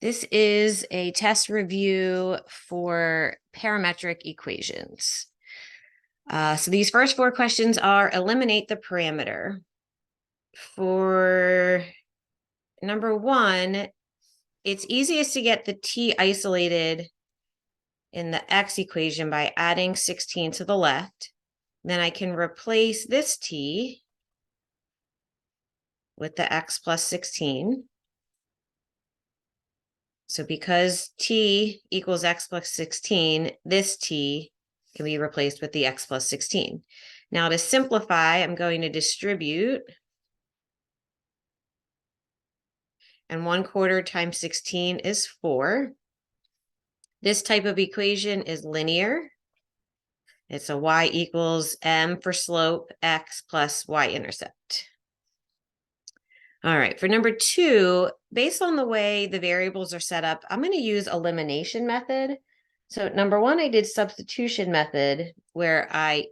This is a test review for parametric equations. So these first four questions are eliminate the parameter. For number one, it's easiest to get the t isolated in the x equation by adding 16 to the left. Then I can replace this t with the x plus 16. So because t equals x plus 16, this t can be replaced with the x plus 16. Now to simplify, I'm going to distribute. And 1/4 times 16 is 4. This type of equation is linear. It's a y equals m for slope, x plus y-intercept. All right, for number two, based on the way the variables are set up, I'm going to use elimination method. So number one, I did substitution method where I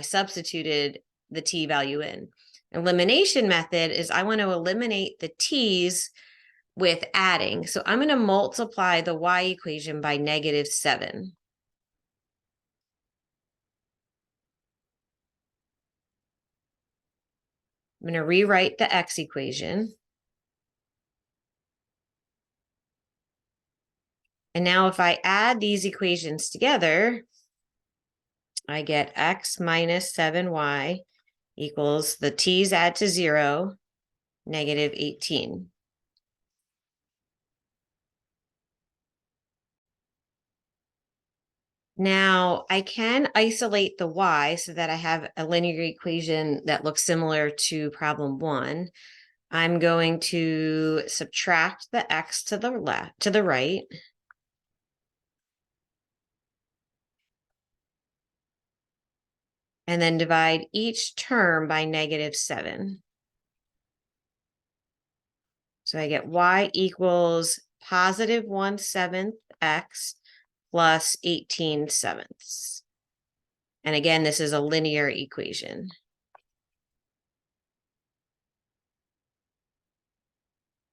substituted the t value in. Elimination method is I want to eliminate the t's with adding. So I'm going to multiply the y equation by -7. I'm going to rewrite the x equation. And now if I add these equations together, I get x minus 7y equals the t's add to 0, -18. Now I can isolate the y so that I have a linear equation that looks similar to problem 1. I'm going to subtract the x to the right. And then divide each term by -7. So I get y equals positive 1/7 x plus 18/7. And again, this is a linear equation.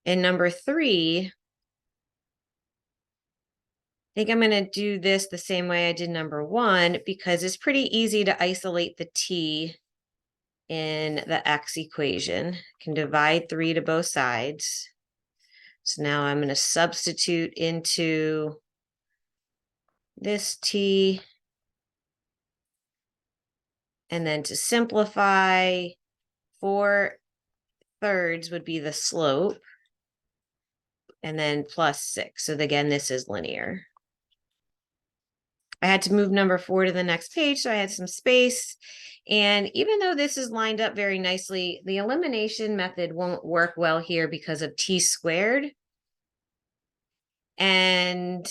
In number 3, I think I'm going to do this the same way I did number 1 because it's pretty easy to isolate the t in the x equation. I can divide 3 to both sides. So now I'm going to substitute into this t. And then to simplify, 4/3 would be the slope. And then plus 6. So again, this is linear. I had to move number 4 to the next page, so I had some space. And even though this is lined up very nicely, the elimination method won't work well here because of t squared. And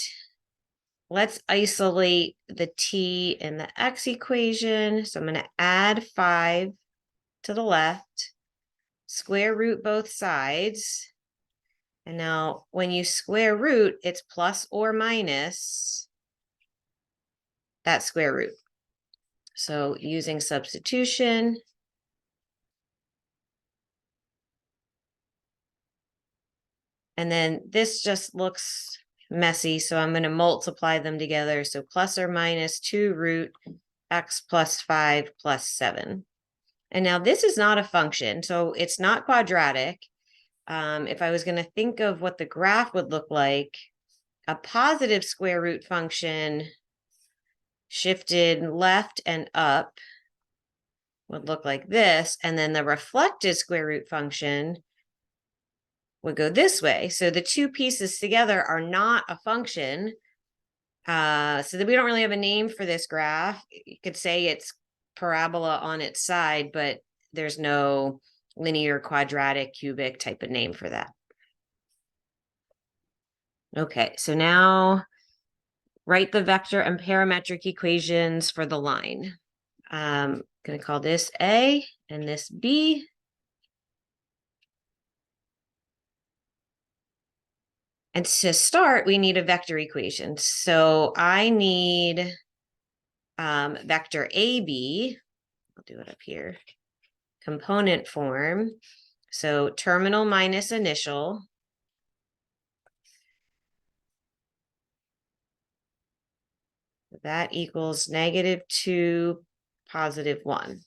let's isolate the t in the x equation. So I'm going to add 5 to the left, square root both sides. And now when you square root, it's plus or minus that square root. So using substitution, and then this just looks messy, so I'm going to multiply them together. So plus or minus 2 root x plus 5 plus 7. And now this is not a function, so it's not quadratic. If I was going to think of what the graph would look like, a positive square root function shifted left and up would look like this, and then the reflected square root function would go this way. So the two pieces together are not a function. So that we don't really have a name for this graph. You could say it's parabola on its side, but there's no linear, quadratic, cubic type of name for that. Okay, so now write the vector and parametric equations for the line. I'm going to call this A and this B. And to start, we need a vector equation. So I need vector AB. I'll do it up here. Component form. So terminal minus initial. That equals -2, +1.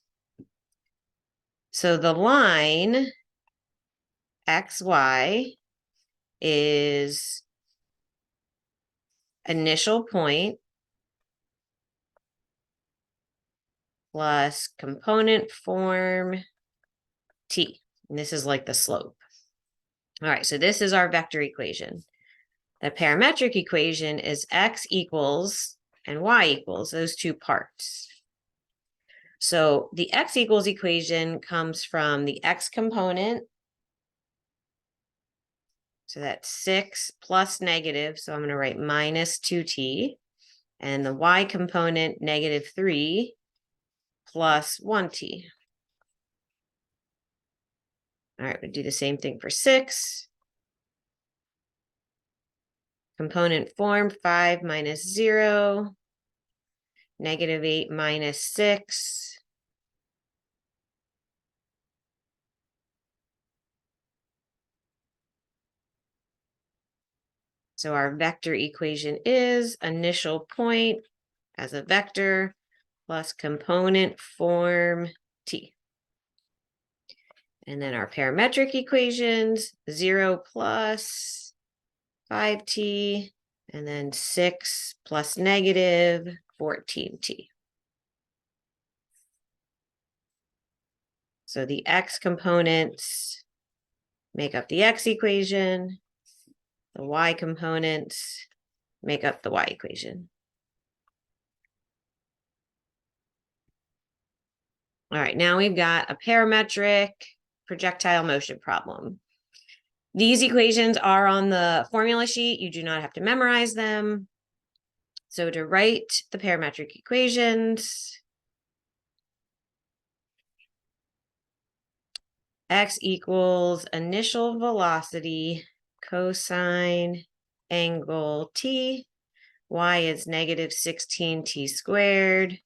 So the line XY is initial point plus component form T. And this is like the slope. All right, so this is our vector equation. The parametric equation is X equals and Y equals those two parts. So the X equals equation comes from the X component. So that's 6 plus negative. So I'm going to write -2t. And the Y component, -3 plus 1t. All right, we'll do the same thing for 6. Component form 5 minus 0, -8 minus 6. So our vector equation is initial point as a vector plus component form T. And then our parametric equations, 0 plus 5t, and then 6 plus -14t. So the X components make up the X equation. The Y components make up the Y equation. All right, now we've got a parametric projectile motion problem. These equations are on the formula sheet. You do not have to memorize them. So to write the parametric equations, X equals initial velocity cosine angle T. Y is -16t squared.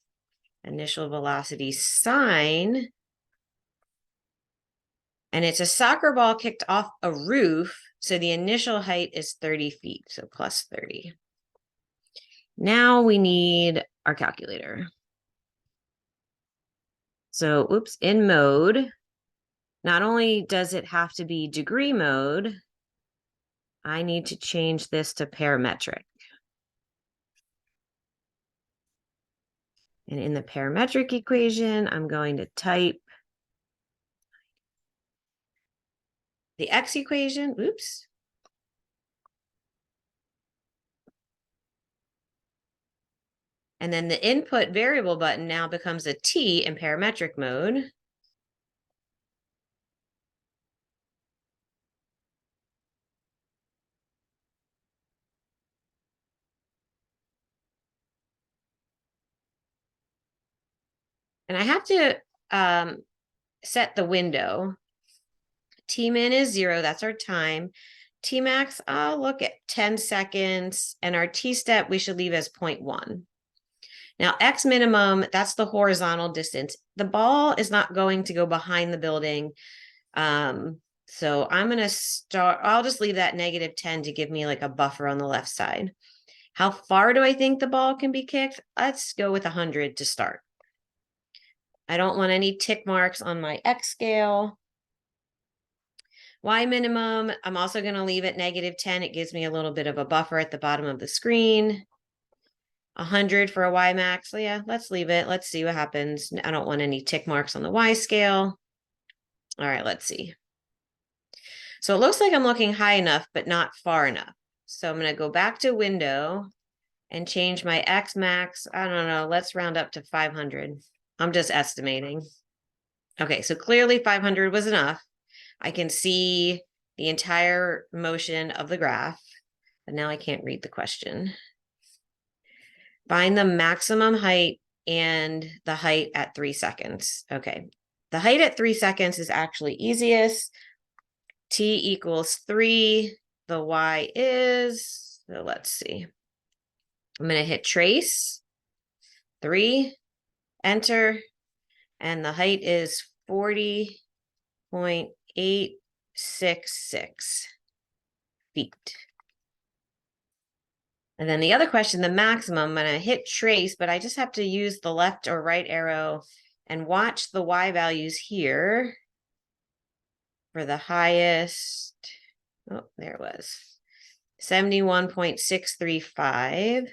Initial velocity sine. And it's a soccer ball kicked off a roof. So the initial height is 30 feet. So plus 30. Now we need our calculator. So, oops, in mode, not only does it have to be degree mode, I need to change this to parametric. And in the parametric equation, I'm going to type the X equation, oops. And then the input variable button now becomes a T in parametric mode. And I have to set the window. Tmin is 0, that's our time. Tmax, I'll look at 10 seconds. And our T-step, we should leave as 0.1. Now, X minimum, that's the horizontal distance. The ball is not going to go behind the building. So I'm going to start, I'll just leave that -10 to give me like a buffer on the left side. How far do I think the ball can be kicked? Let's go with 100 to start. I don't want any tick marks on my X scale. Y minimum, I'm also going to leave it -10. It gives me a little bit of a buffer at the bottom of the screen. 100 for a Y max. So yeah, let's leave it. Let's see what happens. I don't want any tick marks on the Y scale. All right, let's see. So it looks like I'm looking high enough, but not far enough. So I'm going to go back to window and change my X max. I don't know. Let's round up to 500. I'm just estimating. Okay, so clearly 500 was enough. I can see the entire motion of the graph, but now I can't read the question. Find the maximum height and the height at 3 seconds. Okay, the height at 3 seconds is actually easiest. T equals 3. The Y is, so let's see. I'm going to hit trace, 3, enter, and the height is 40.866 feet. And then the other question, the maximum, I'm going to hit trace, but I just have to use the left or right arrow and watch the Y values here for the highest. Oh, there it was. 71.635.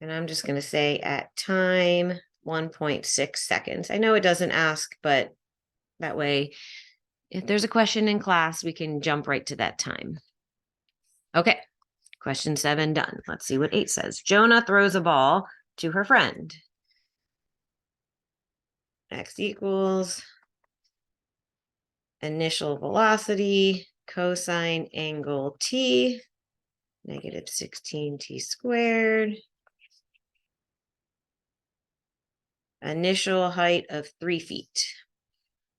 And I'm just going to say at time 1.6 seconds. I know it doesn't ask, but that way, if there's a question in class, we can jump right to that time. Okay, question 7 done. Let's see what 8 says. Jonah throws a ball to her friend. X equals initial velocity, cosine angle t, negative 16t squared. Initial height of 3 feet.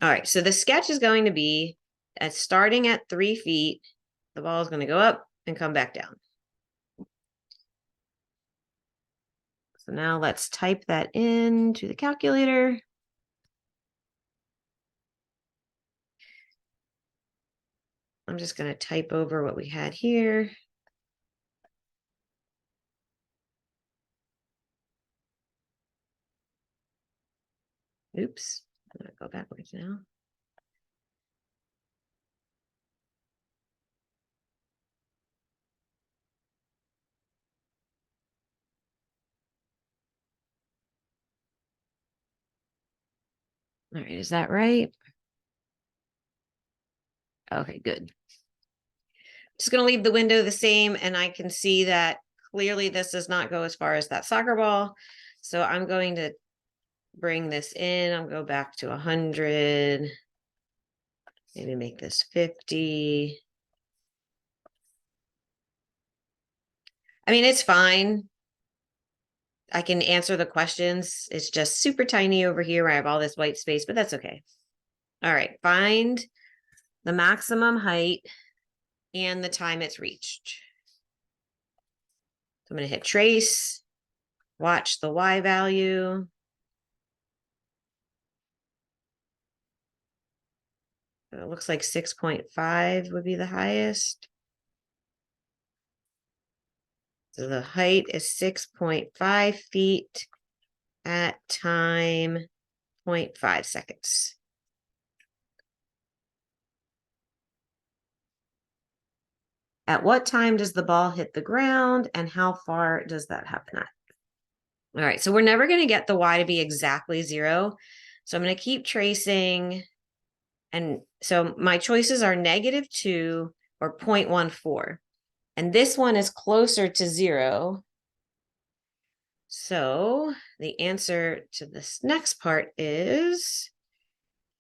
All right, so the sketch is going to be starting at 3 feet, the ball is going to go up and come back down. So now let's type that into the calculator. I'm just going to type over what we had here. Oops, I'm going to go backwards now. All right, is that right? Okay, good. Just going to leave the window the same, and I can see that clearly this does not go as far as that soccer ball. So I'm going to bring this in. I'll go back to 100. Maybe make this 50. I mean, it's fine. I can answer the questions. It's just super tiny over here where I have all this white space, but that's okay. All right, find the maximum height and the time it's reached. So I'm going to hit trace, watch the Y value. It looks like 6.5 would be the highest. So the height is 6.5 feet at time 0.5 seconds. At what time does the ball hit the ground and how far does that happen at? All right, so we're never going to get the Y to be exactly 0. So I'm going to keep tracing. And so my choices are -2 or 0.14. And this one is closer to 0. So the answer to this next part is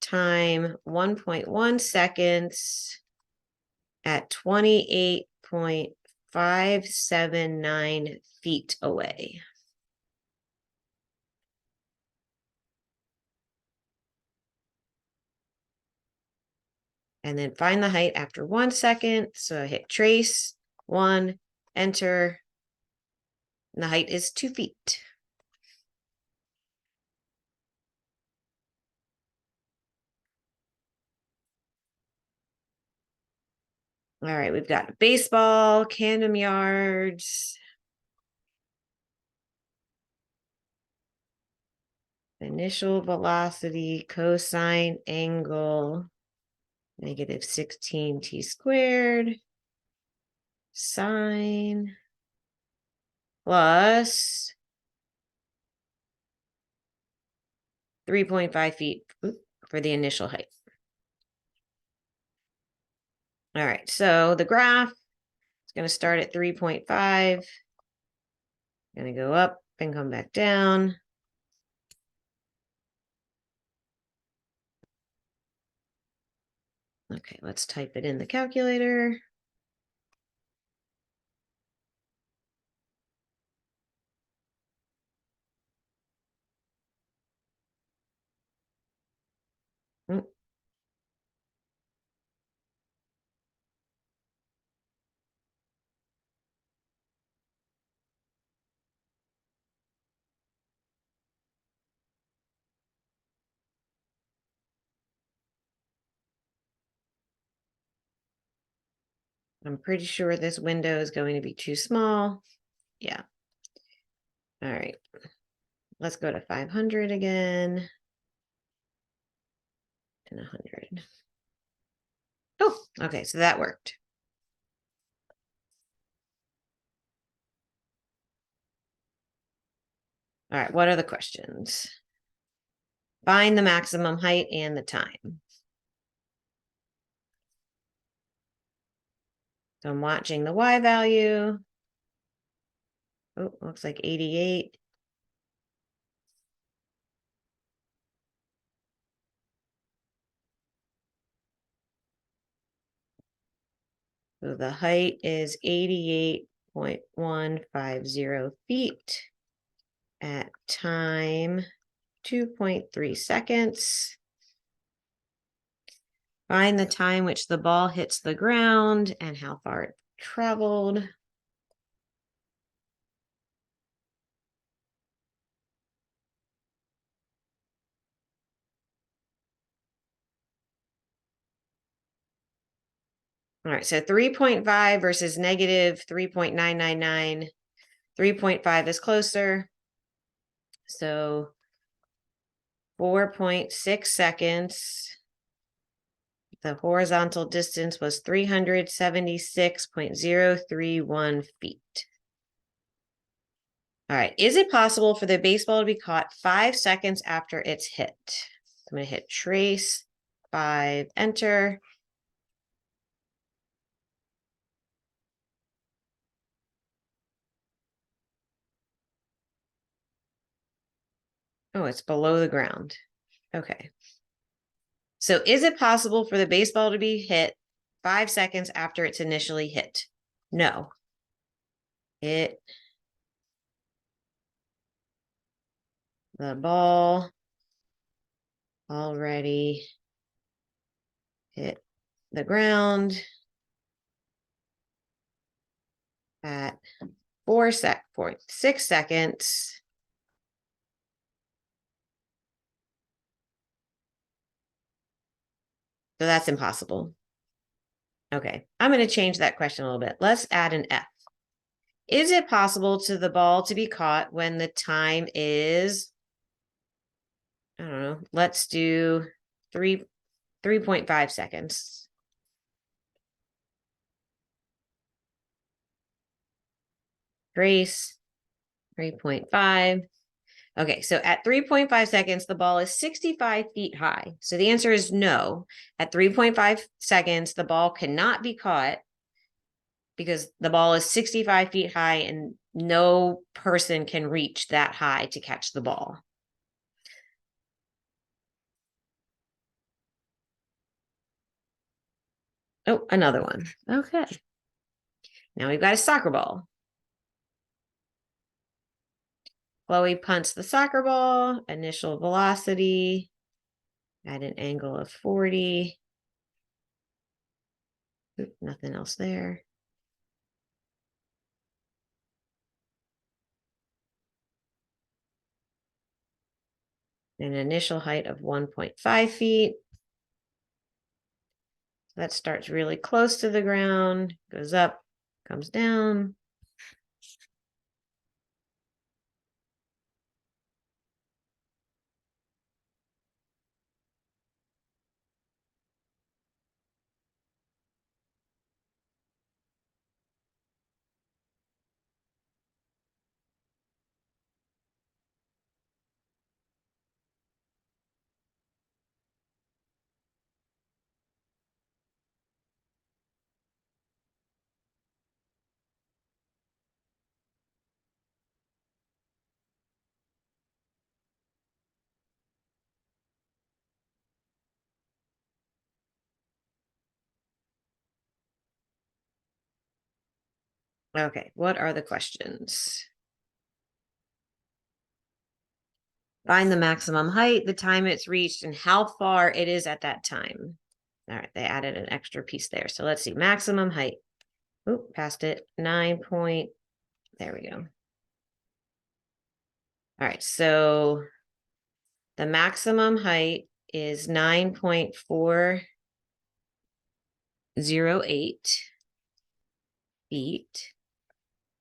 time 1.1 seconds at 28.579 feet away. And then find the height after 1 second. So I hit trace, 1, enter. And the height is 2 feet. All right, we've got baseball, Camden yards, initial velocity, cosine angle, negative 16t squared, sine plus 3.5 feet for the initial height. All right, so the graph is going to start at 3.5, going to go up and come back down. Okay, let's type it in the calculator. Mm. I'm pretty sure this window is going to be too small. Yeah. All right. Let's go to 500 again. And 100. Oh, okay. So that worked. All right. What are the questions? Find the maximum height and the time. So I'm watching the Y value. Oh, looks like 88. So the height is 88.150 feet at time 2.3 seconds. Find the time which the ball hits the ground and how far it traveled. All right, so 3.5 versus negative 3.999. 3.5 is closer. So 4.6 seconds. The horizontal distance was 376.031 feet. All right, is it possible for the baseball to be caught 5 seconds after it's hit? I'm going to hit trace, 5, enter. Oh, it's below the ground. Okay. So is it possible for the baseball to be hit 5 seconds after it's initially hit? No. The ball already hit the ground at 4.6 seconds. So that's impossible. Okay, I'm going to change that question a little bit. Let's add an F. Is it possible to the ball to be caught when the time is, I don't know, let's do 3.5 seconds. Grace, 3.5. Okay, so at 3.5 seconds, the ball is 65 feet high. So the answer is no. At 3.5 seconds, the ball cannot be caught because the ball is 65 feet high and no person can reach that high to catch the ball. Oh, another one. Okay. Now we've got a soccer ball. Chloe punts the soccer ball, initial velocity at an angle of 40. Oop, nothing else there. An initial height of 1.5 feet. That starts really close to the ground, goes up, comes down. Okay, what are the questions? Find the maximum height, the time it's reached, and how far it is at that time. All right, they added an extra piece there. So let's see, maximum height. Oop, passed it. 9 point. There we go. All right, so the maximum height is 9.408. feet.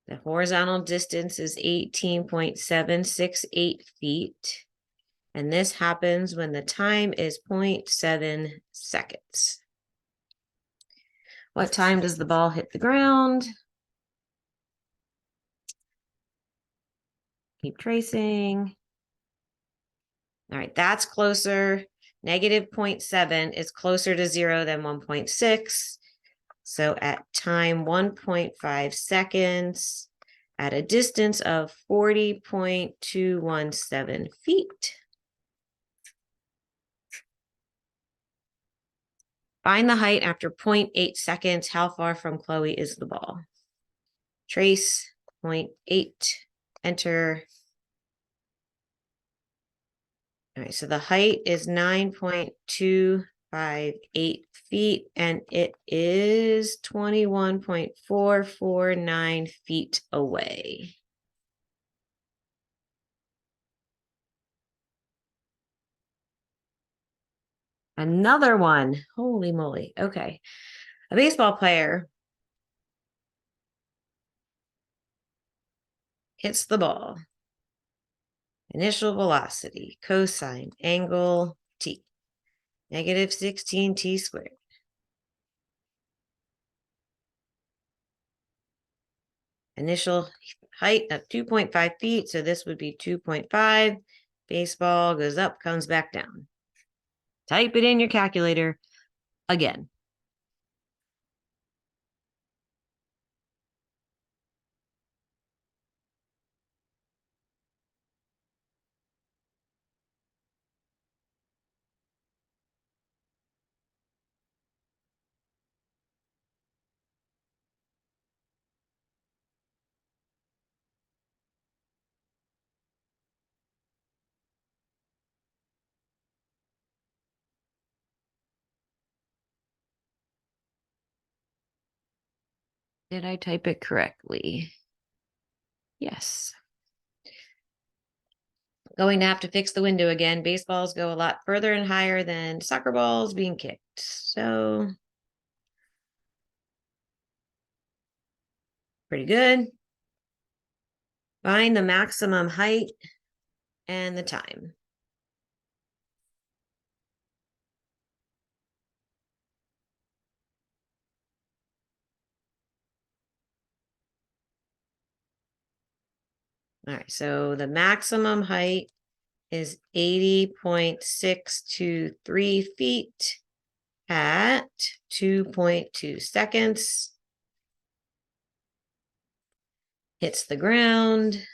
The horizontal distance is 18.768 feet. And this happens when the time is 0.7 seconds. What time does the ball hit the ground? Keep tracing. All right, that's closer. Negative 0.7 is closer to 0 than 1.6. So at time 1.5 seconds, at a distance of 40.217 feet. Find the height after 0.8 seconds. How far from Chloe is the ball? Trace 0.8, enter. All right, so the height is 9.258 feet, and it is 21.449 feet away. Another one. Holy moly. Okay. A baseball player hits the ball. Initial velocity, cosine, angle, t. Negative 16t squared. Initial height of 2.5 feet. So this would be 2.5. Baseball goes up, comes back down. Type it in your calculator again. Did I type it correctly? Yes. Going to have to fix the window again. Baseballs go a lot further and higher than soccer balls being kicked. So pretty good. Find the maximum height and the time. All right, so the maximum height is 80.623 feet at 2.2 seconds. Hits the ground.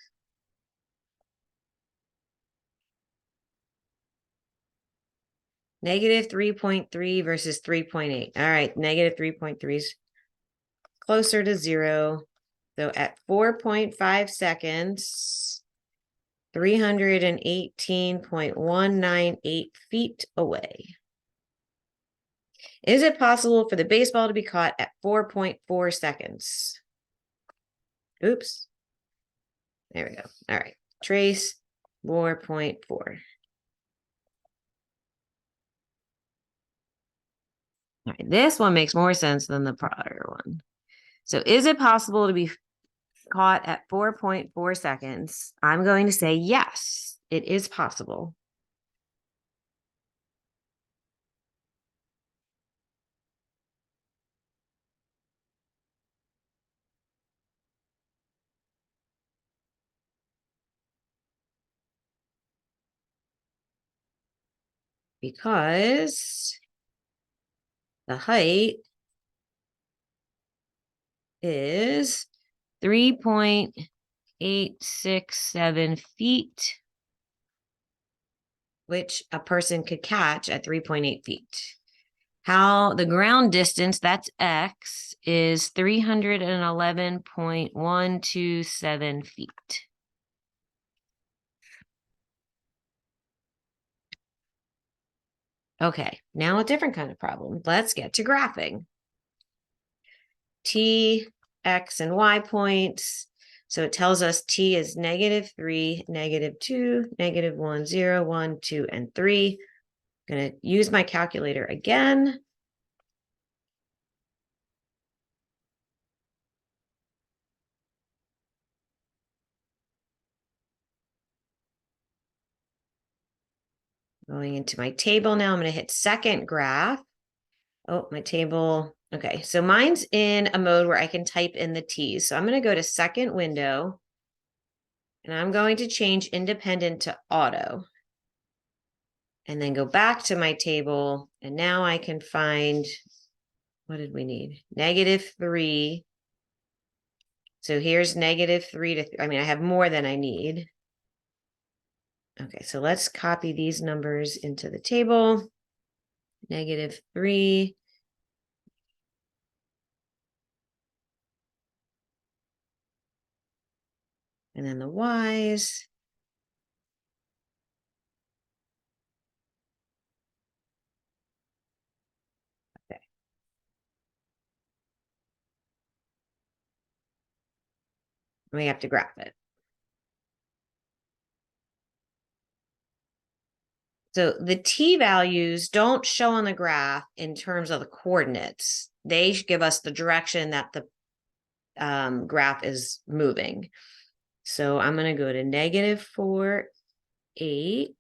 Negative 3.3 versus 3.8. All right, negative 3.3 is closer to 0. So at 4.5 seconds, 318.198 feet away. Is it possible for the baseball to be caught at 4.4 seconds? Oops. There we go. All right. Trace 4.4. All right. This one makes more sense than the prior one. So is it possible to be caught at 4.4 seconds? I'm going to say yes, it is possible. Because the height is 3.867 feet, which a person could catch at 3.8 feet. How the ground distance, that's X, is 311.127 feet. Okay, now a different kind of problem. Let's get to graphing. T, X, and Y points. So it tells us T is -3, -2, -1, 0, 1, 2, and 3. I'm going to use my calculator again. Going into my table now, I'm going to hit second graph. Oh, my table. Okay, so mine's in a mode where I can type in the T's. So I'm going to go to second window and I'm going to change independent to auto and then go back to my table. And now I can find, what did we need? -3. So here's -3 to, I mean, I have more than I need. Okay, so let's copy these numbers into the table. -3. And then the Y's. Okay. We have to graph it. So the T values don't show on the graph in terms of the coordinates. They give us the direction that the graph is moving. So I'm going to go to -4, 8,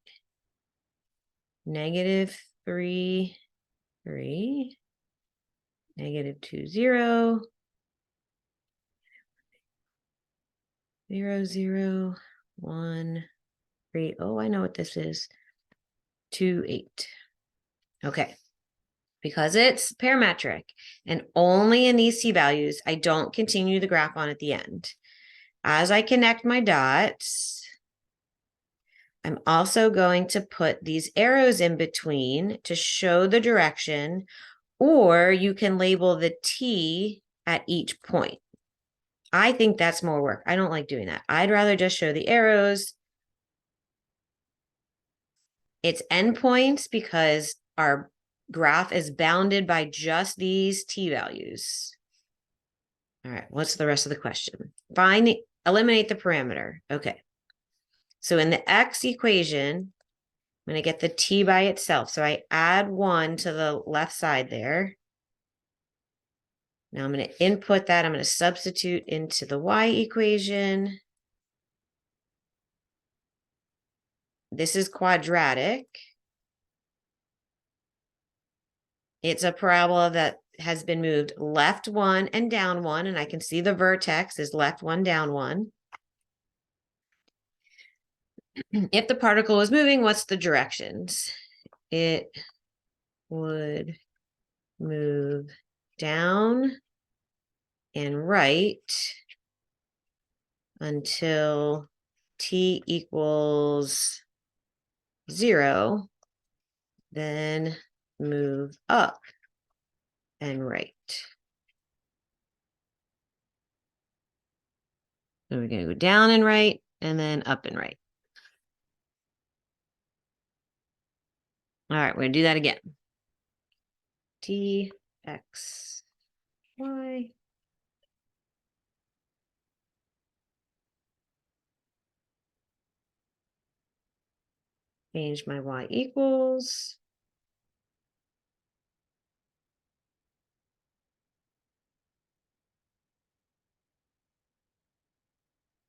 -3, 3, -2, 0, 0, 0, 1, 3. Oh, I know what this is. 2, 8. Okay. Because it's parametric and only in these T values, I don't continue the graph on at the end. As I connect my dots, I'm also going to put these arrows in between to show the direction, or you can label the T at each point. I think that's more work. I don't like doing that. I'd rather just show the arrows. It's endpoints because our graph is bounded by just these T values. All right, what's the rest of the question? Eliminate the parameter. Okay. So in the X equation, I'm going to get the T by itself. So I add 1 to the left side there. Now I'm going to input that. I'm going to substitute into the Y equation. This is quadratic. It's a parabola that has been moved left 1 and down 1, and I can see the vertex is left 1, down 1. If the particle was moving, what's the directions? It would move down and right until T equals 0, then move up and right. So we're going to go down and right and then up and right. All right, we're going to do that again. T, X, Y. Change my Y equals.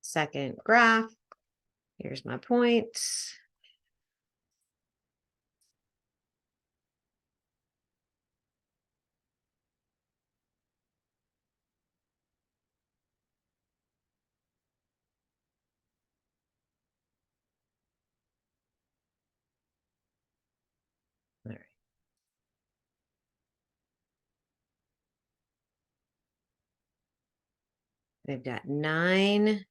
Second graph. Here's my points. All right. They've got 9,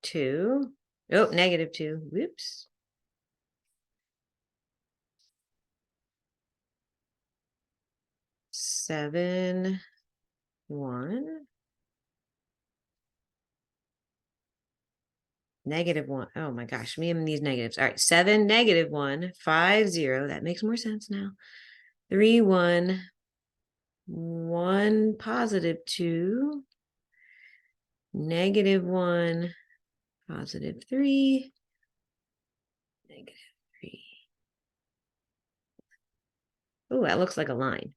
2. Oh, -2. Whoops. 7, 1. -1. Oh my gosh, me and these negatives. All right, 7, -1, 5, 0. That makes more sense now. 3, 1, 1, +2, -1, +3, -3. Oh, that looks like a line.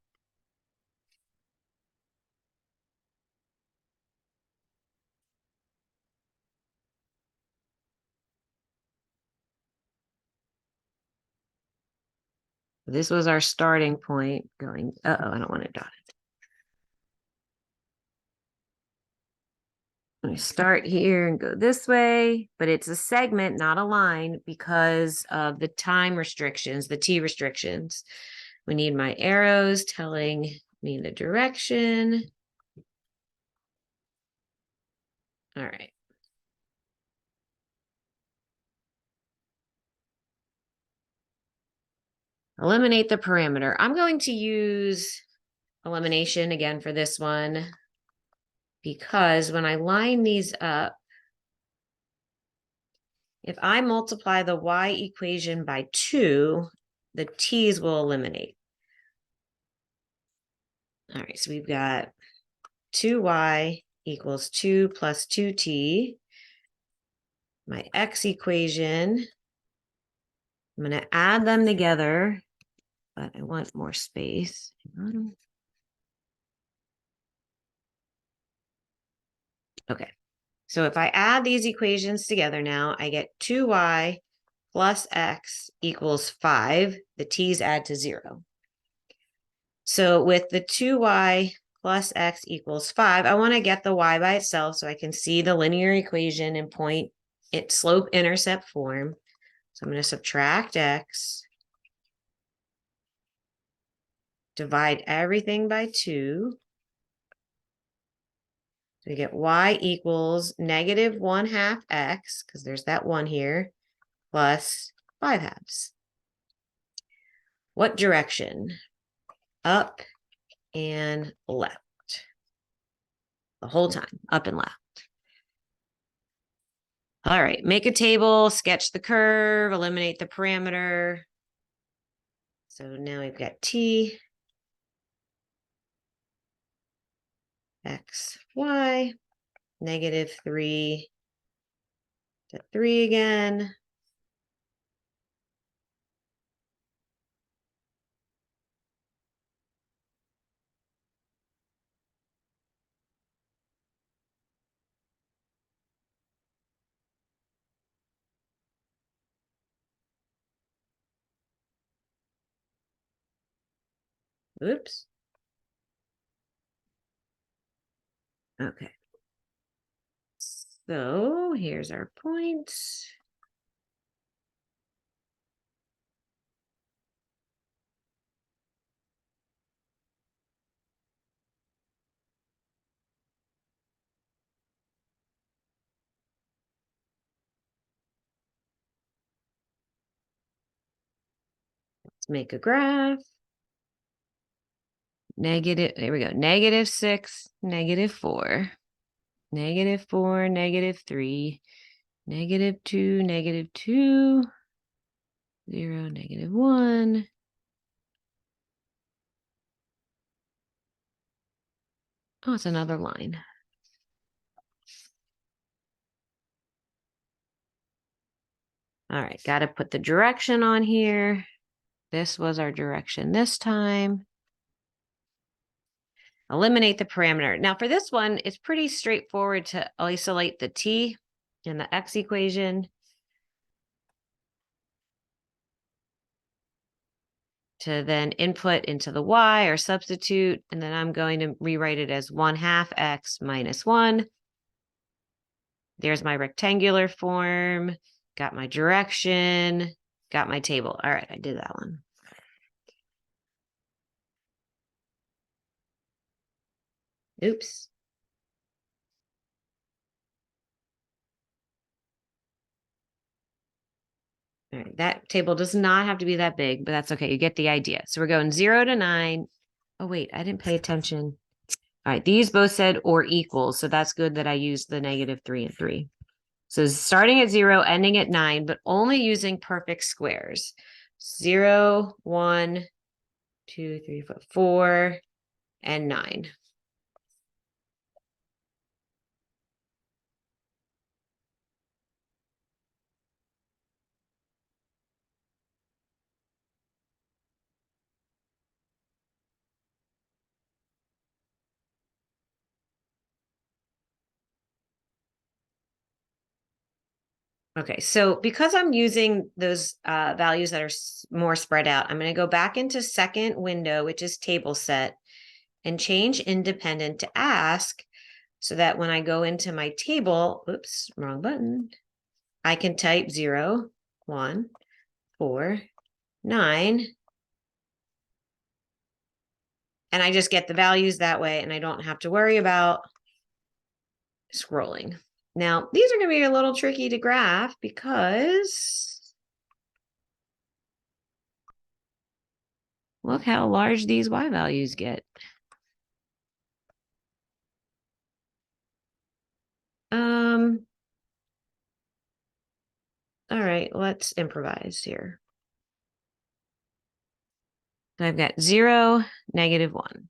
This was our starting point going, uh-oh, I don't want it dotted. I'm going to start here and go this way, but it's a segment, not a line, because of the time restrictions, the T restrictions. We need my arrows telling me the direction. All right. Eliminate the parameter. I'm going to use elimination again for this one, because when I line these up, if I multiply the y equation by 2, the t's will eliminate. All right, so we've got 2y equals 2 plus 2t. My x equation, I'm going to add them together, but I want more space. Okay, so if I add these equations together now, I get 2y plus x equals 5. The t's add to 0. So with the 2y plus x equals 5, I want to get the y by itself so I can see the linear equation in point slope intercept form. So I'm going to subtract x, divide everything by 2. So we get y equals negative 1/2 x, because there's that 1 here, plus 5/2. What direction? Up and left. The whole time, up and left. All right, make a table, sketch the curve, eliminate the parameter. So now we've got t, x, y, negative 3 to 3 again. Oops. Okay. So here's our points. Let's make a graph. Negative, there we go. -6, -4, -4, -3, -2, -2, 0, -1. Oh, it's another line. All right, got to put the direction on here. This was our direction this time. Eliminate the parameter. Now for this one, it's pretty straightforward to isolate the t in the x equation to then input into the y or substitute, and then I'm going to rewrite it as 1/2 x minus 1. There's my rectangular form, got my direction, got my table. All right, I did that one. Oops. All right, that table does not have to be that big, but that's okay. You get the idea. So we're going 0 to 9. Oh, wait, I didn't pay attention. All right, these both said or equals, so that's good that I used the -3 and 3. So starting at 0, ending at 9, but only using perfect squares. 0, 1, 2, 3, 4, 4, and 9. Okay, so because I'm using those values that are more spread out, I'm going to go back into second window, which is table set, and change independent to ask so that when I go into my table, oops, wrong button, I can type 0, 1, 4, 9, and I just get the values that way, and I don't have to worry about scrolling. Now, these are going to be a little tricky to graph because look how large these Y values get. All right, let's improvise here. I've got 0, -1.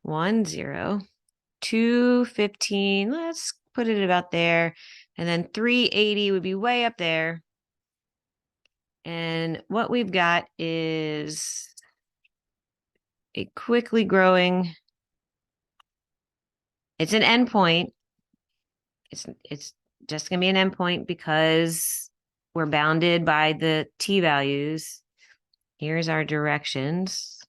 1, 0. 2, 15. Let's put it about there. And then 380 would be way up there. And what we've got is a quickly growing, it's an endpoint. It's just going to be an endpoint because we're bounded by the t values. Here's our directions.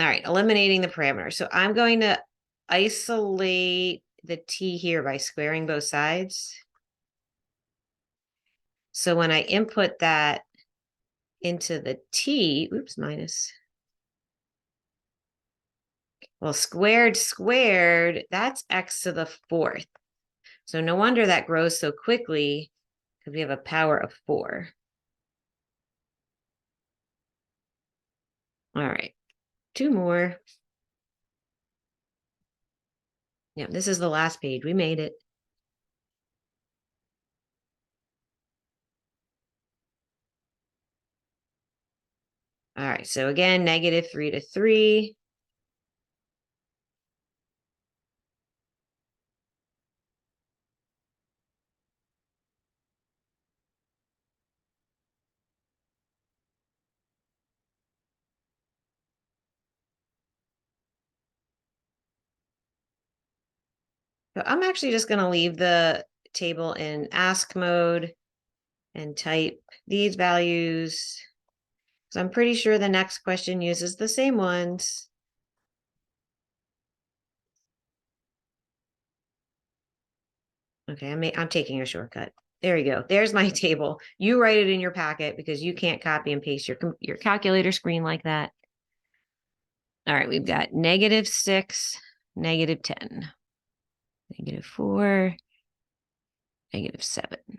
All right, eliminating the parameter. So I'm going to isolate the t here by squaring both sides. So when I input that into the t, oops, minus. Well, squared, that's x to the 4th. So no wonder that grows so quickly because we have a power of 4. All right, 2 more. Yeah, this is the last page. We made it. All right, so again, -3 to 3. So I'm actually just going to leave the table in ask mode and type these values. So I'm pretty sure the next question uses the same ones. Okay, I'm taking a shortcut. There you go. There's my table. You write it in your packet because you can't copy and paste your calculator screen like that. All right, we've got -6, -10, -4, -7.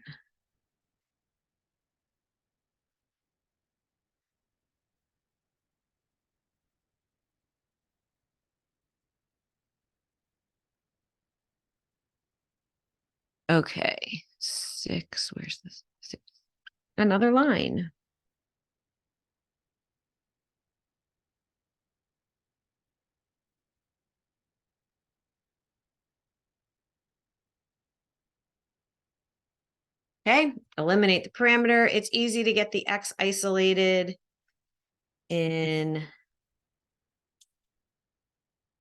Okay, 6. Where's this? 6. Another line. Okay, eliminate the parameter. It's easy to get the x isolated in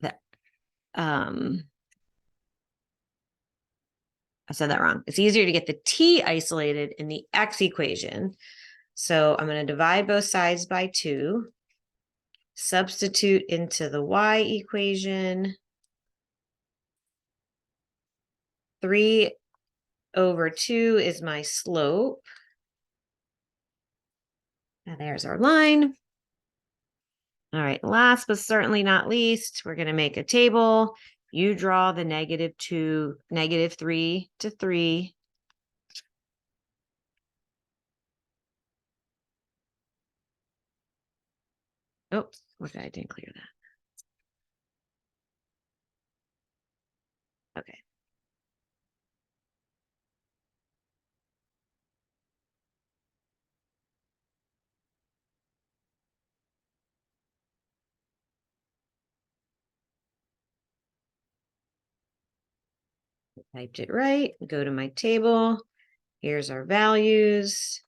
the I said that wrong. It's easier to get the t isolated in the x equation. So I'm going to divide both sides by 2, substitute into the y equation. 3/2 is my slope. And there's our line. All right, last but certainly not least, we're going to make a table. You draw the -2, -3 to 3. Oops, okay, I didn't clear that. Okay. Typed it right. Go to my table. Here's our values.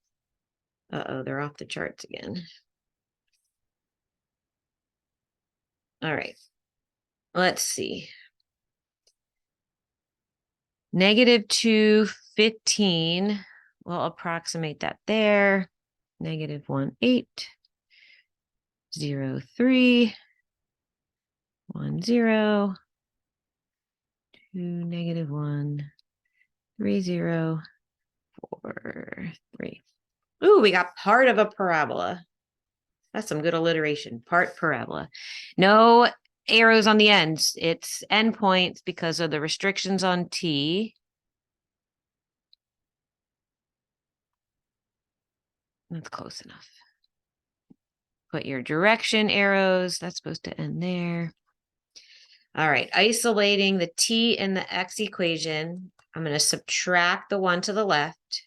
Uh-oh, they're off the charts again. All right. Let's see. Negative 2, 15. We'll approximate that there. Negative 1, 8. 0, 3. 1, 0. 2, negative 1. 3, 0. 4, 3. Ooh, we got part of a parabola. That's some good alliteration. Part parabola. No arrows on the ends. It's endpoints because of the restrictions on T. That's close enough. Put your direction arrows. That's supposed to end there. All right. Isolating the T in the X equation. I'm going to subtract the one to the left.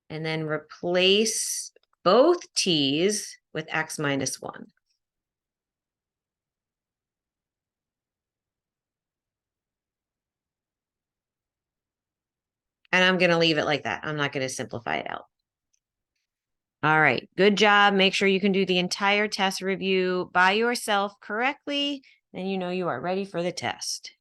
And then replace both T's with X minus 1. And I'm going to leave it like that. I'm not going to simplify it out. All right, good job. Make sure you can do the entire test review by yourself correctly, and you know you are ready for the test.